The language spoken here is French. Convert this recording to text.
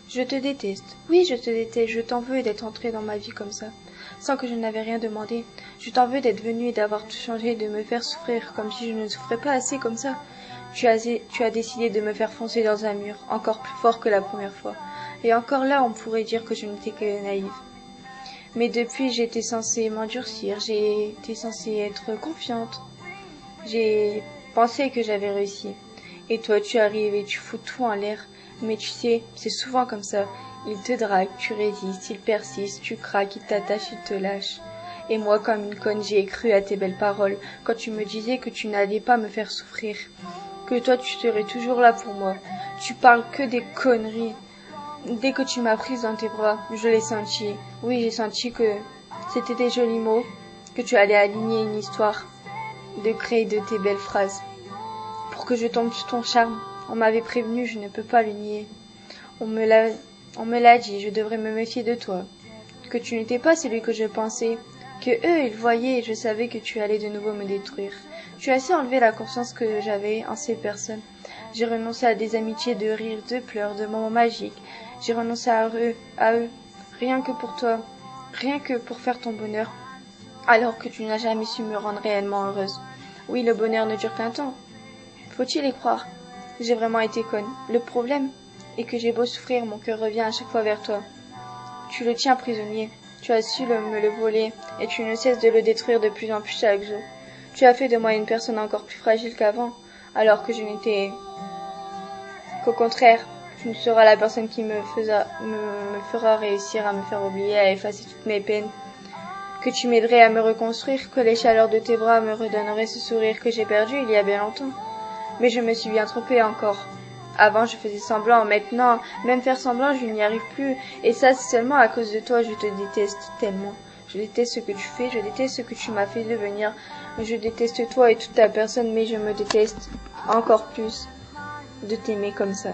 Je te déteste. Oui, je te déteste. Je t'en veux d'être entré dans ma vie comme ça, sans que je n'avais rien demandé. Je t'en veux d'être venu et d'avoir tout changé, de me faire souffrir, comme si je ne souffrais pas assez comme ça. Tu as décidé de me faire foncer dans un mur, encore plus fort que la première fois. Et encore là, on pourrait dire que je n'étais que naïve. Mais depuis, j'étais censée m'endurcir, j'étais censée être confiante. J'ai pensé que j'avais réussi. Et toi, tu arrives et tu fous tout en l'air. Mais tu sais, c'est souvent comme ça. Il te drague, tu résistes, il persiste, tu craques, il t'attache, il te lâche. Et moi, comme une conne, j'ai cru à tes belles paroles, quand tu me disais que tu n'allais pas me faire souffrir, que toi, tu serais toujours là pour moi. Tu parles que des conneries. Dès que tu m'as prise dans tes bras, je l'ai senti. Oui, j'ai senti que c'était des jolis mots, que tu allais aligner une histoire, de créer de tes belles phrases. Pour que je tombe sous ton charme, on m'avait prévenu, je ne peux pas le nier. On me l'a dit, je devrais me méfier de toi. Que tu n'étais pas celui que je pensais. Que eux, ils voyaient et je savais que tu allais de nouveau me détruire. Tu as su enlever la confiance que j'avais en ces personnes. J'ai renoncé à des amitiés de rires, de pleurs, de moments magiques. J'ai renoncé à eux, rien que pour toi, rien que pour faire ton bonheur, alors que tu n'as jamais su me rendre réellement heureuse. Oui, le bonheur ne dure qu'un temps. Faut-il y croire? J'ai vraiment été conne. Le problème est que j'ai beau souffrir, mon cœur revient à chaque fois vers toi. Tu le tiens prisonnier. Tu as su me le voler, et tu ne cesses de le détruire de plus en plus chaque jour. Tu as fait de moi une personne encore plus fragile qu'avant, alors que je n'étais qu'au contraire. Tu ne seras la personne qui me fera réussir à me faire oublier, à effacer toutes mes peines. Que tu m'aiderais à me reconstruire, que les chaleurs de tes bras me redonneraient ce sourire que j'ai perdu il y a bien longtemps. Mais je me suis bien trompée encore. Avant, je faisais semblant. Maintenant, même faire semblant, je n'y arrive plus. Et ça, c'est seulement à cause de toi. Je te déteste tellement. Je déteste ce que tu fais. Je déteste ce que tu m'as fait devenir. Je déteste toi et toute ta personne, mais je me déteste encore plus de t'aimer comme ça.